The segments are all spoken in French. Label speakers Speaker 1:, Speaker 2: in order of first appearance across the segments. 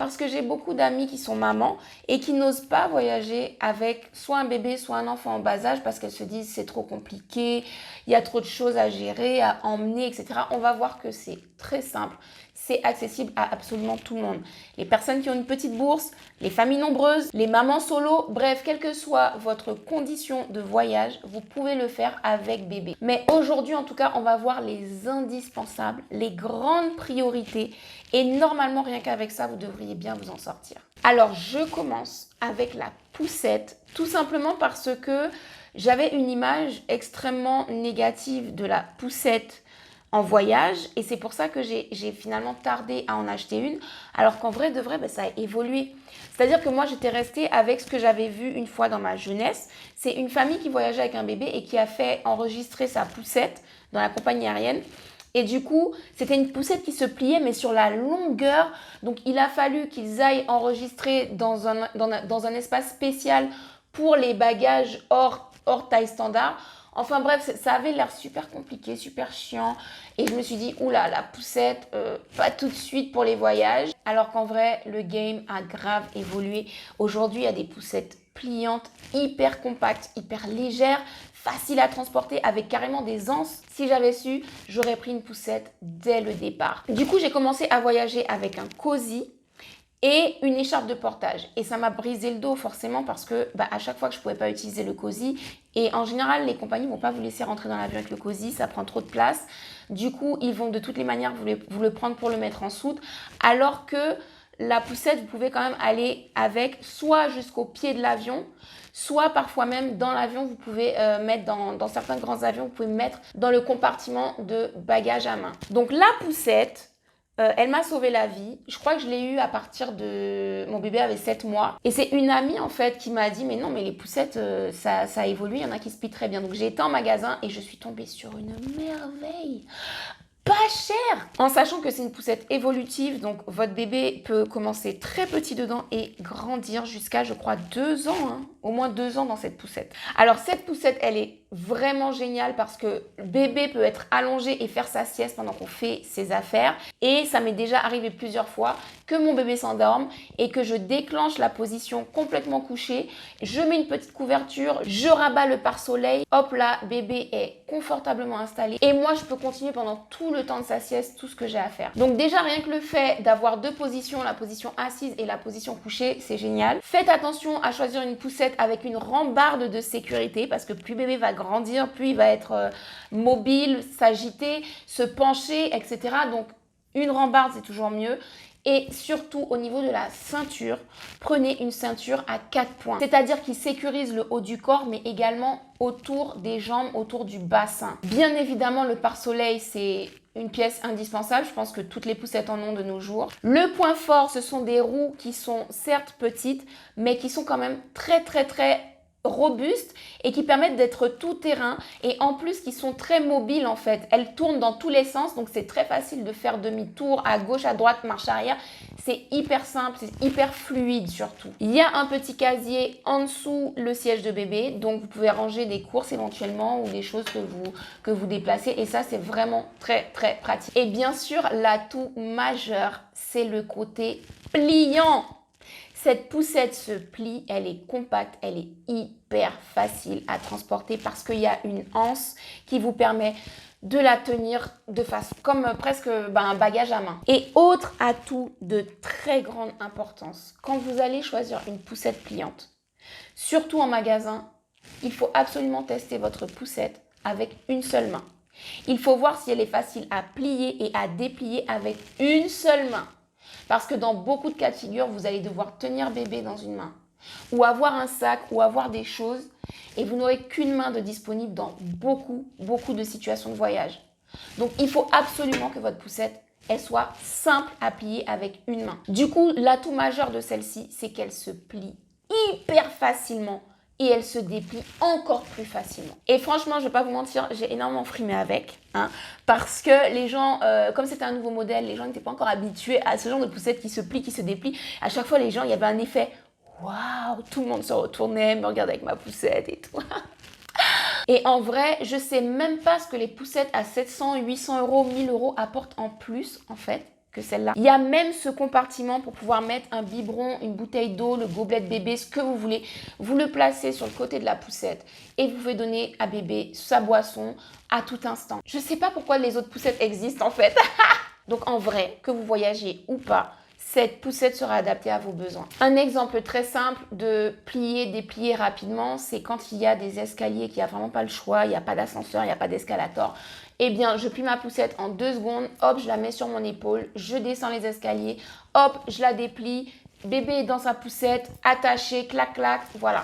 Speaker 1: parce que j'ai beaucoup d'amis qui sont mamans et qui n'osent pas voyager avec soit un bébé, soit un enfant en bas âge parce qu'elles se disent c'est trop compliqué, il y a trop de choses à gérer, à emmener, etc. On va voir que c'est très simple. C'est accessible à absolument tout le monde. Les personnes qui ont une petite bourse, les familles nombreuses, les mamans solo, bref, quelle que soit votre condition de voyage, vous pouvez le faire avec bébé. Mais aujourd'hui, en tout cas, on va voir les indispensables, les grandes priorités. Et normalement, rien qu'avec ça, vous devriez bien vous en sortir. Alors, je commence avec la poussette, tout simplement parce que j'avais une image extrêmement négative de la poussette en voyage et c'est pour ça que j'ai finalement tardé à en acheter une alors qu'en vrai de vrai ça a évolué. C'est-à-dire que moi j'étais restée avec ce que j'avais vu une fois dans ma jeunesse. C'est une famille qui voyageait avec un bébé et qui a fait enregistrer sa poussette dans la compagnie aérienne. Et du coup, c'était une poussette qui se pliait, mais sur la longueur. Donc, il a fallu qu'ils aillent enregistrer dans un espace spécial pour les bagages hors taille standard. Enfin bref, ça avait l'air super compliqué, super chiant. Et je me suis dit, oula, la poussette, pas tout de suite pour les voyages. Alors qu'en vrai, le game a grave évolué. Aujourd'hui, il y a des poussettes pliantes, hyper compactes, hyper légères, faciles à transporter, avec carrément des anses. Si j'avais su, j'aurais pris une poussette dès le départ. Du coup, j'ai commencé à voyager avec un cosy et une écharpe de portage. Et ça m'a brisé le dos forcément parce que à chaque fois que je ne pouvais pas utiliser le cosy, et en général, les compagnies ne vont pas vous laisser rentrer dans l'avion avec le cosy, ça prend trop de place. Du coup, ils vont de toutes les manières vous le prendre pour le mettre en soute, alors que la poussette, vous pouvez quand même aller avec soit jusqu'au pied de l'avion, soit parfois même dans l'avion, vous pouvez mettre dans certains grands avions, vous pouvez mettre dans le compartiment de bagages à main. Donc la poussette, elle m'a sauvé la vie. Je crois que je l'ai eue à partir de... Mon bébé avait 7 mois. Et c'est une amie, en fait, qui m'a dit, mais non, mais les poussettes, ça a évolué. Il y en a qui se plient très bien. Donc, j'ai été en magasin et je suis tombée sur une merveille. Pas cher, en sachant que c'est une poussette évolutive, donc votre bébé peut commencer très petit dedans et grandir jusqu'à, je crois, 2 ans, au moins 2 ans dans cette poussette. Alors cette poussette, elle est vraiment géniale parce que le bébé peut être allongé et faire sa sieste pendant qu'on fait ses affaires. Et ça m'est déjà arrivé plusieurs fois que mon bébé s'endorme et que je déclenche la position complètement couchée. Je mets une petite couverture, je rabats le pare-soleil, hop là, bébé est confortablement installé. Et moi, je peux continuer pendant tout le temps de sa sieste, tout ce que j'ai à faire. Donc déjà, rien que le fait d'avoir 2 positions, la position assise et la position couchée, c'est génial. Faites attention à choisir une poussette avec une rambarde de sécurité parce que plus bébé va grandir, plus il va être mobile, s'agiter, se pencher, etc. Donc une rambarde, c'est toujours mieux. Et surtout, au niveau de la ceinture, prenez une ceinture à 4 points. C'est-à-dire qui sécurise le haut du corps, mais également autour des jambes, autour du bassin. Bien évidemment, le pare-soleil, c'est une pièce indispensable. Je pense que toutes les poussettes en ont de nos jours. Le point fort, ce sont des roues qui sont certes petites, mais qui sont quand même très robustes et qui permettent d'être tout terrain et en plus qui sont très mobiles en fait. Elles tournent dans tous les sens donc c'est très facile de faire demi-tour à gauche, à droite, marche arrière. C'est hyper simple, c'est hyper fluide surtout. Il y a un petit casier en dessous le siège de bébé donc vous pouvez ranger des courses éventuellement ou des choses que vous déplacez et ça c'est vraiment très pratique. Et bien sûr l'atout majeur c'est le côté pliant. Cette poussette se plie, elle est compacte, elle est hyper facile à transporter parce qu'il y a une anse qui vous permet de la tenir de face, comme presque un bagage à main. Et autre atout de très grande importance, quand vous allez choisir une poussette pliante, surtout en magasin, il faut absolument tester votre poussette avec une seule main. Il faut voir si elle est facile à plier et à déplier avec une seule main. Parce que dans beaucoup de cas de figure, vous allez devoir tenir bébé dans une main ou avoir un sac ou avoir des choses et vous n'aurez qu'une main de disponible dans beaucoup de situations de voyage. Donc, il faut absolument que votre poussette, elle soit simple à plier avec une main. Du coup, l'atout majeur de celle-ci, c'est qu'elle se plie hyper facilement et elle se déplie encore plus facilement. Et franchement, je ne vais pas vous mentir, j'ai énormément frimé avec, parce que les gens, comme c'était un nouveau modèle, les gens n'étaient pas encore habitués à ce genre de poussette qui se plie, qui se déplie. À chaque fois, les gens, il y avait un effet « Waouh !» Tout le monde se retournait, me regardait avec ma poussette et tout. Et en vrai, je ne sais même pas ce que les poussettes à 700, 800 euros, 1000 euros apportent en plus, en fait, que celle-là. Il y a même ce compartiment pour pouvoir mettre un biberon, une bouteille d'eau, le gobelet de bébé, ce que vous voulez. Vous le placez sur le côté de la poussette et vous pouvez donner à bébé sa boisson à tout instant. Je ne sais pas pourquoi les autres poussettes existent en fait. Donc en vrai, que vous voyagez ou pas, cette poussette sera adaptée à vos besoins. Un exemple très simple de plier, déplier rapidement, c'est quand il y a des escaliers, qu'il n'y a vraiment pas le choix, il n'y a pas d'ascenseur, il n'y a pas d'escalator. Eh bien, je plie ma poussette en 2 secondes, hop, je la mets sur mon épaule, je descends les escaliers, hop, je la déplie, bébé est dans sa poussette, attaché, clac, clac, voilà.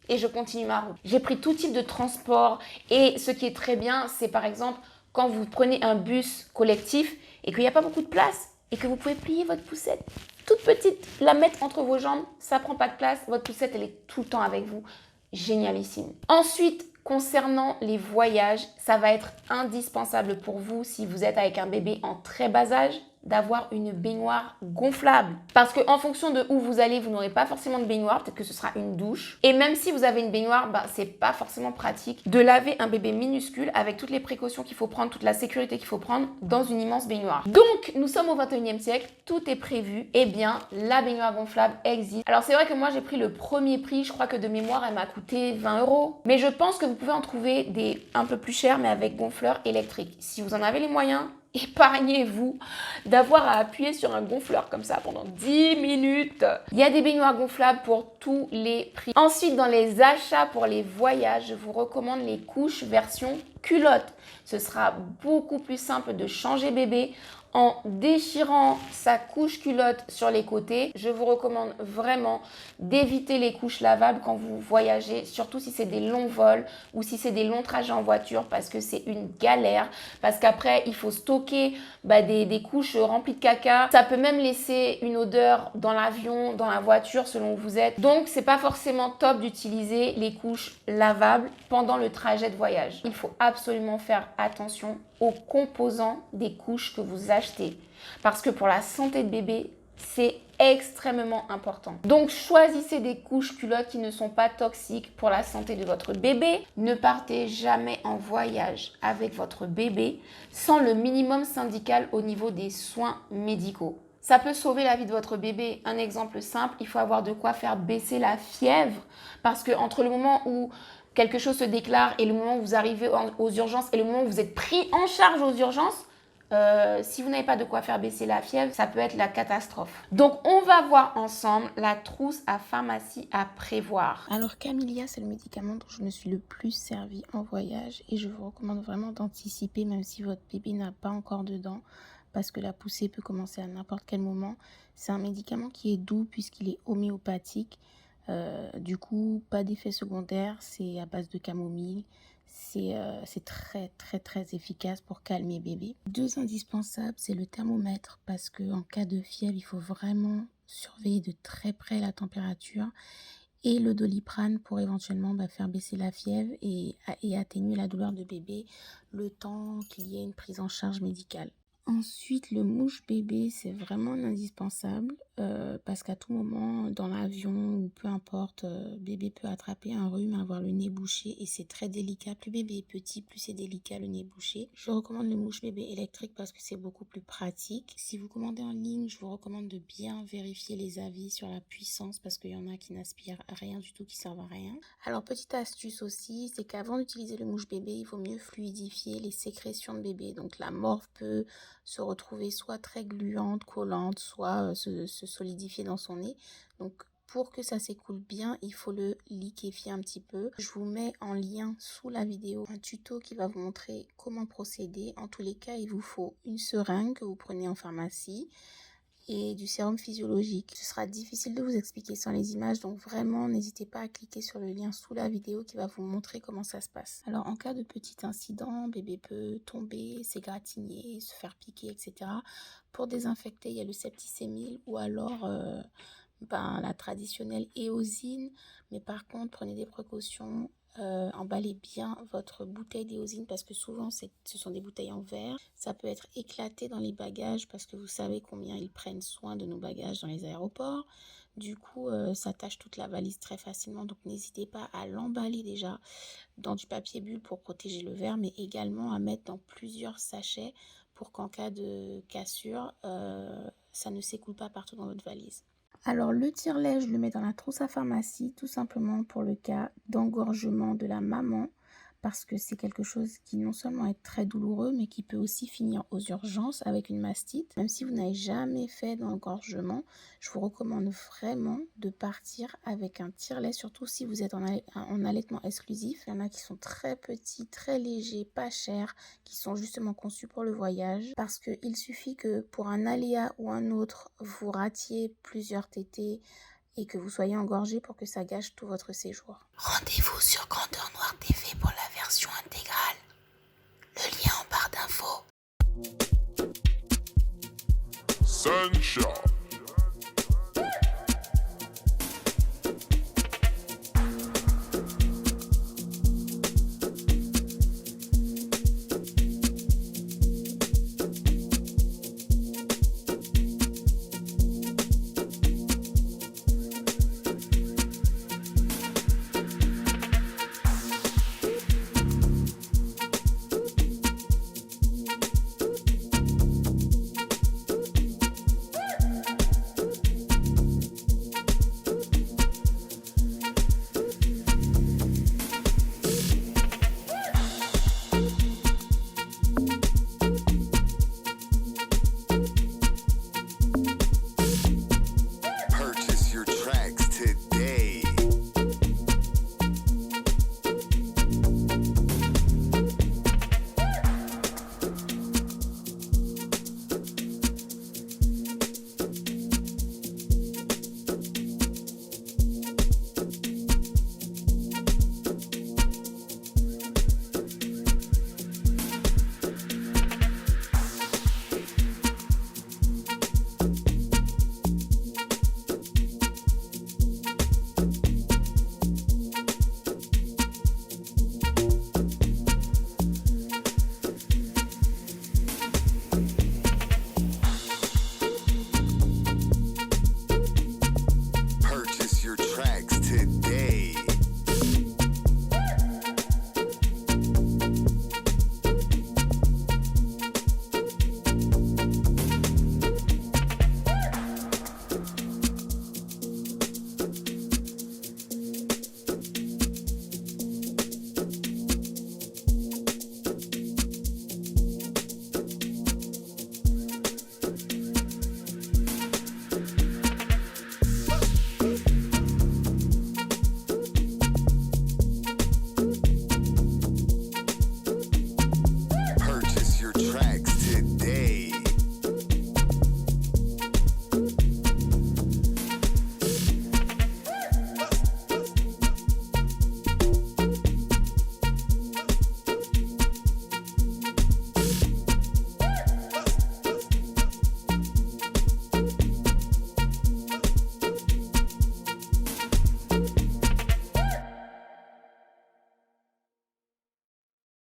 Speaker 1: Et je continue ma route. J'ai pris tout type de transport et ce qui est très bien, c'est par exemple quand vous prenez un bus collectif et qu'il n'y a pas beaucoup de place et que vous pouvez plier votre poussette toute petite, la mettre entre vos jambes, ça prend pas de place, votre poussette elle est tout le temps avec vous, génialissime. Ensuite, concernant les voyages, ça va être indispensable pour vous si vous êtes avec un bébé en très bas âge d'avoir une baignoire gonflable. Parce qu'en fonction de où vous allez, vous n'aurez pas forcément de baignoire, peut-être que ce sera une douche. Et même si vous avez une baignoire, c'est pas forcément pratique de laver un bébé minuscule avec toutes les précautions qu'il faut prendre, toute la sécurité qu'il faut prendre dans une immense baignoire. Donc, nous sommes au 21e siècle, tout est prévu. Eh bien, la baignoire gonflable existe. Alors, c'est vrai que moi, j'ai pris le premier prix, je crois que de mémoire, elle m'a coûté 20 €. Mais je pense que vous pouvez en trouver des un peu plus chers, mais avec gonfleur électrique. Si vous en avez les moyens, épargnez-vous d'avoir à appuyer sur un gonfleur comme ça pendant 10 minutes. Il y a des baignoires gonflables pour tous les prix. Ensuite, dans les achats pour les voyages, je vous recommande les couches version culotte. Ce sera beaucoup plus simple de changer bébé en déchirant sa couche culotte sur les côtés. Je vous recommande vraiment d'éviter les couches lavables quand vous voyagez, surtout si c'est des longs vols ou si c'est des longs trajets en voiture parce que c'est une galère, parce qu'après il faut stocker des couches remplies de caca. Ça peut même laisser une odeur dans l'avion, dans la voiture selon où vous êtes. Donc c'est pas forcément top d'utiliser les couches lavables pendant le trajet de voyage. Il faut absolument faire attention aux composants des couches que vous achetez. Parce que pour la santé de bébé, c'est extrêmement important. Donc choisissez des couches culottes qui ne sont pas toxiques pour la santé de votre bébé. Ne partez jamais en voyage avec votre bébé sans le minimum syndical au niveau des soins médicaux. Ça peut sauver la vie de votre bébé. Un exemple simple, il faut avoir de quoi faire baisser la fièvre parce que entre le moment où quelque chose se déclare et le moment où vous arrivez aux urgences et le moment où vous êtes pris en charge aux urgences, si vous n'avez pas de quoi faire baisser la fièvre, ça peut être la catastrophe. Donc, on va voir ensemble la trousse à pharmacie à prévoir.
Speaker 2: Alors, Camellia, c'est le médicament dont je me suis le plus servi en voyage et je vous recommande vraiment d'anticiper, même si votre bébé n'a pas encore de dents, parce que la poussée peut commencer à n'importe quel moment. C'est un médicament qui est doux puisqu'il est homéopathique. Du coup, pas d'effet secondaire, c'est à base de camomille. C'est très très très efficace pour calmer bébé. 2 indispensables, c'est le thermomètre parce qu'en cas de fièvre, il faut vraiment surveiller de très près la température et le Doliprane pour éventuellement faire baisser la fièvre et atténuer la douleur de bébé le temps qu'il y ait une prise en charge médicale. Ensuite, le mouche bébé, c'est vraiment un indispensable parce qu'à tout moment, dans l'avion ou peu importe, bébé peut attraper un rhume, avoir le nez bouché et c'est très délicat. Plus bébé est petit, plus c'est délicat le nez bouché. Je recommande le mouche bébé électrique parce que c'est beaucoup plus pratique. Si vous commandez en ligne, je vous recommande de bien vérifier les avis sur la puissance parce qu'il y en a qui n'aspirent rien du tout, qui servent à rien. Alors, petite astuce aussi, c'est qu'avant d'utiliser le mouche bébé, il vaut mieux fluidifier les sécrétions de bébé. Donc, la morve peut se retrouver soit très gluante, collante, soit se solidifier dans son nez. Donc, pour que ça s'écoule bien, il faut le liquéfier un petit peu. Je vous mets en lien sous la vidéo un tuto qui va vous montrer comment procéder. En tous les cas, il vous faut une seringue que vous prenez en pharmacie et du sérum physiologique. Ce sera difficile de vous expliquer sans les images, donc vraiment n'hésitez pas à cliquer sur le lien sous la vidéo qui va vous montrer comment ça se passe. Alors en cas de petit incident, bébé peut tomber, s'égratigner, se faire piquer, etc. Pour désinfecter, il y a le septicémil ou alors la traditionnelle éosine, mais par contre prenez des précautions. Emballez bien votre bouteille d'éosine parce que souvent ce sont des bouteilles en verre. Ça peut être éclaté dans les bagages parce que vous savez combien ils prennent soin de nos bagages dans les aéroports. Du coup, ça tache toute la valise très facilement. Donc, n'hésitez pas à l'emballer déjà dans du papier bulle pour protéger le verre, mais également à mettre dans plusieurs sachets pour qu'en cas de cassure, ça ne s'écoule pas partout dans votre valise. Alors le tire-lait, je le mets dans la trousse à pharmacie, tout simplement pour le cas d'engorgement de la maman, parce que c'est quelque chose qui non seulement est très douloureux, mais qui peut aussi finir aux urgences avec une mastite. Même si vous n'avez jamais fait d'engorgement, je vous recommande vraiment de partir avec un tire-lait, surtout si vous êtes en allaitement exclusif. Il y en a qui sont très petits, très légers, pas chers, qui sont justement conçus pour le voyage, parce qu'il suffit que pour un aléa ou un autre, vous ratiez plusieurs tétées et que vous soyez engorgé pour que ça gâche tout votre séjour. Rendez-vous sur Grandeur Noire TV pour la version intégrale. Le lien en barre d'infos.
Speaker 3: Sunshine.